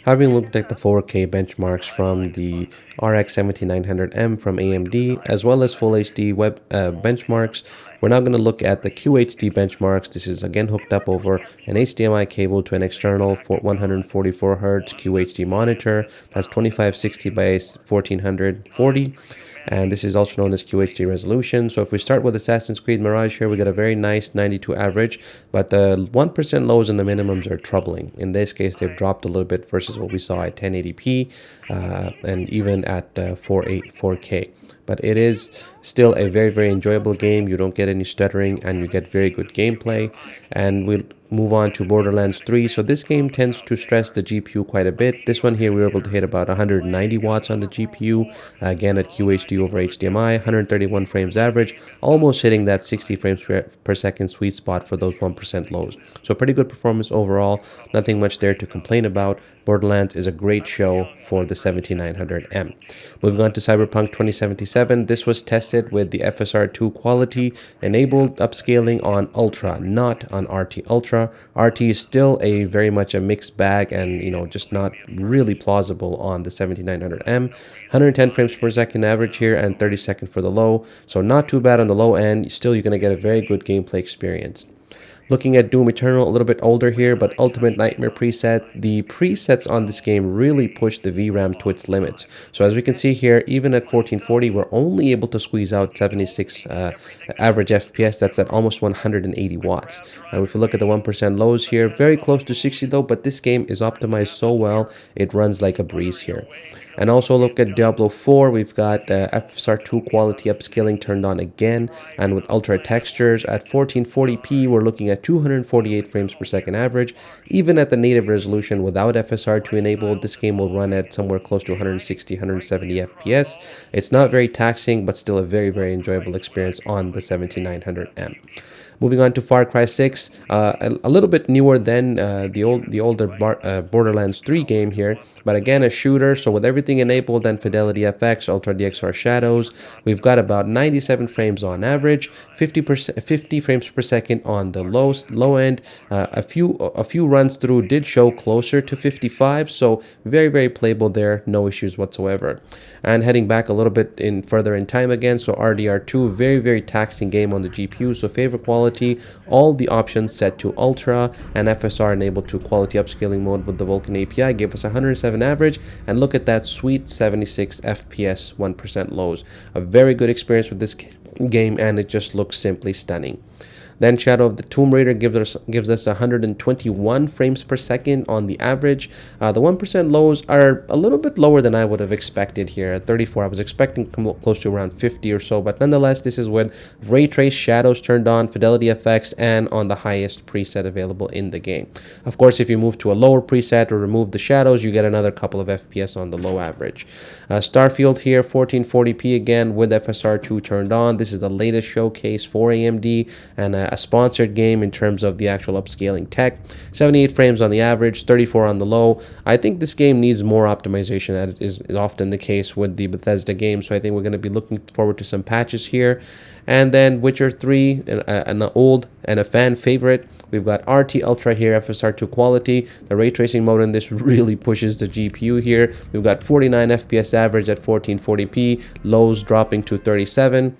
Having looked at the 4K benchmarks from the RX 17900M from AMD, as well as Full HD web benchmarks, we're now going to look at the QHD benchmarks. This is again hooked up over an HDMI cable to an external 144 Hz QHD monitor. That's 2560 by 1440. And this is also known as QHD resolution. So if we start with Assassin's Creed Mirage here, we get a very nice 92 average, but the 1% lows and the minimums are troubling. In this case, they've dropped a little bit versus what we saw at 1080p and even at 4K. But it is still a very, very enjoyable game. You don't get any stuttering and you get very good gameplay. And we'll move on to Borderlands 3. So this game tends to stress the GPU quite a bit. This one here, we were able to hit about 190 watts on the GPU, again at QHD over HDMI, 131 frames average, almost hitting that 60 frames per second sweet spot for those 1% lows. So pretty good performance overall, nothing much there to complain about. Borderlands is a great show for the 7900M. Moving on to Cyberpunk 2077, this was tested with the FSR2 quality enabled upscaling on Ultra, not on RT Ultra. RT is still a very much a mixed bag and just not really plausible on the 7900M. 110 frames per second average here and 30 seconds for the low, so not too bad on the low end. Still, you're going to get a very good gameplay experience. Looking at Doom Eternal, a little bit older here, but Ultimate Nightmare preset. The presets on this game really push the VRAM to its limits. So as we can see here, even at 1440, we're only able to squeeze out 76 average FPS. That's at almost 180 watts. And if you look at the 1% lows here, very close to 60 though, but this game is optimized so well, it runs like a breeze here. And also look at Diablo 4, we've got FSR2 quality upscaling turned on again, and with ultra textures at 1440p, we're looking at 248 frames per second average. Even at the native resolution without FSR2 enabled, this game will run at somewhere close to 160, 170 FPS. It's not very taxing, but still a very, very enjoyable experience on the 7900M. Moving on to Far Cry 6, a little bit newer than the older Borderlands 3 game here, but again a shooter. So with everything enabled and Fidelity FX, Ultra DXR shadows, we've got about 97 frames on average, 50 frames per second on the low end. A few runs through did show closer to 55, so very, very playable there, no issues whatsoever. And heading back a little bit further in time again, so RDR2, very, very taxing game on the GPU, so favorite quality, all the options set to ultra, and FSR enabled to quality upscaling mode with the Vulkan API gave us 107 average, and look at that sweet 76 FPS 1% lows. A very good experience with this game, and it just looks simply stunning. Then Shadow of the Tomb Raider gives us 121 frames per second on the average. The 1% lows are a little bit lower than I would have expected here at 34. I was expecting close to around 50 or so, but nonetheless, this is with ray trace shadows turned on, Fidelity FX, and on the highest preset available in the game. Of course, if you move to a lower preset or remove the shadows, you get another couple of FPS on the low average. Starfield here, 1440p again with FSR2 turned on. This is the latest showcase for AMD and a sponsored game in terms of the actual upscaling tech. 78 frames on the average, 34 on the low. I think this game needs more optimization, as is often the case with the Bethesda games, so I think we're going to be looking forward to some patches here. And then Witcher 3, an old and a fan favorite. We've got RT Ultra here, FSR2 quality. The ray tracing mode in this really pushes the GPU here. We've got 49 FPS average at 1440p, lows dropping to 37.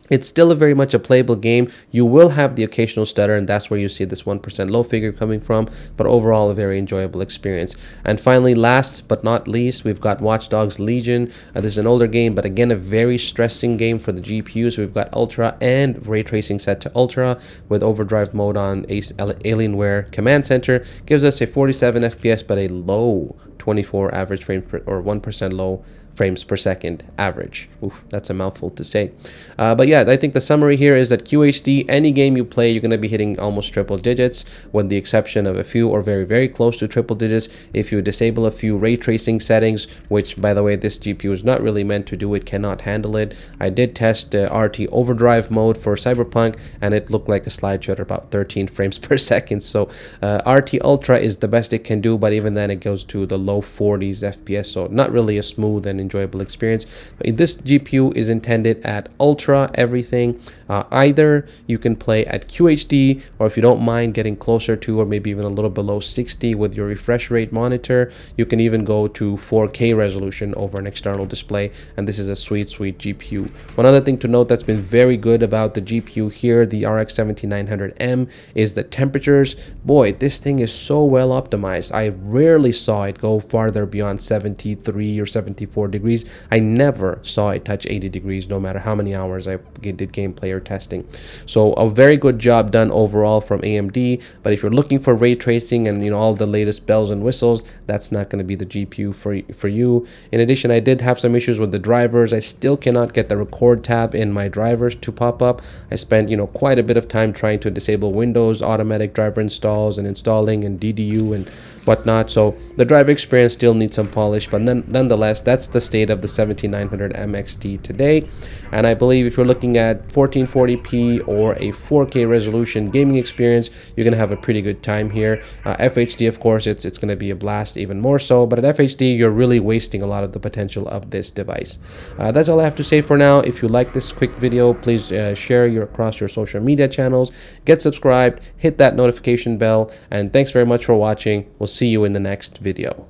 It's still very much a playable game. You will have the occasional stutter, and that's where you see this 1% low figure coming from, but overall a very enjoyable experience. And finally, last but not least, we've got Watch Dogs Legion. This is an older game, but again, a very stressing game for the GPU. So we've got Ultra and ray tracing set to Ultra with overdrive mode on Alienware Command Center. Gives us a 47 FPS, but a low 24 average frames per, or 1% low frames per second average. Oof, that's a mouthful to say. But yeah, I think the summary here is that QHD, any game you play, you're going to be hitting almost triple digits, with the exception of a few or very, very close to triple digits if you disable a few ray tracing settings, which, by the way, this GPU is not really meant to do. It cannot handle it. I did test RT overdrive mode for Cyberpunk, and it looked like a slideshow at about 13 frames per second. So RT Ultra is the best it can do, but even then it goes to the low 40s FPS, so not really a smooth and enjoyable experience. But this GPU is intended at ultra everything. Either you can play at QHD, or if you don't mind getting closer to, or maybe even a little below 60 with your refresh rate monitor, you can even go to 4K resolution over an external display. And this is a sweet GPU. One other thing to note that's been very good about the GPU here, the RX 7900M, is the temperatures. Boy, this thing is so well optimized. I rarely saw it go farther beyond 73 or 74 degrees. I never saw it touch 80 degrees, no matter how many hours I did gameplay or testing. So a very good job done overall from AMD. But if you're looking for ray tracing and all the latest bells and whistles, that's not going to be the GPU for you. In addition, I did have some issues with the drivers. I still cannot get the record tab in my drivers to pop up. I spent quite a bit of time trying to disable Windows automatic driver installs and installing and DDU and whatnot. So the driver experience still needs some polish, but nonetheless, that's the state of the 7900 MXT today. And I believe if you're looking at 1440p or a 4K resolution gaming experience, you're gonna have a pretty good time here. FHD, of course, it's gonna be a blast even more so, but at FHD, you're really wasting a lot of the potential of this device. That's all I have to say for now. If you like this quick video, please share across your social media channels, get subscribed, hit that notification bell, and thanks very much for watching. We'll see you in the next video.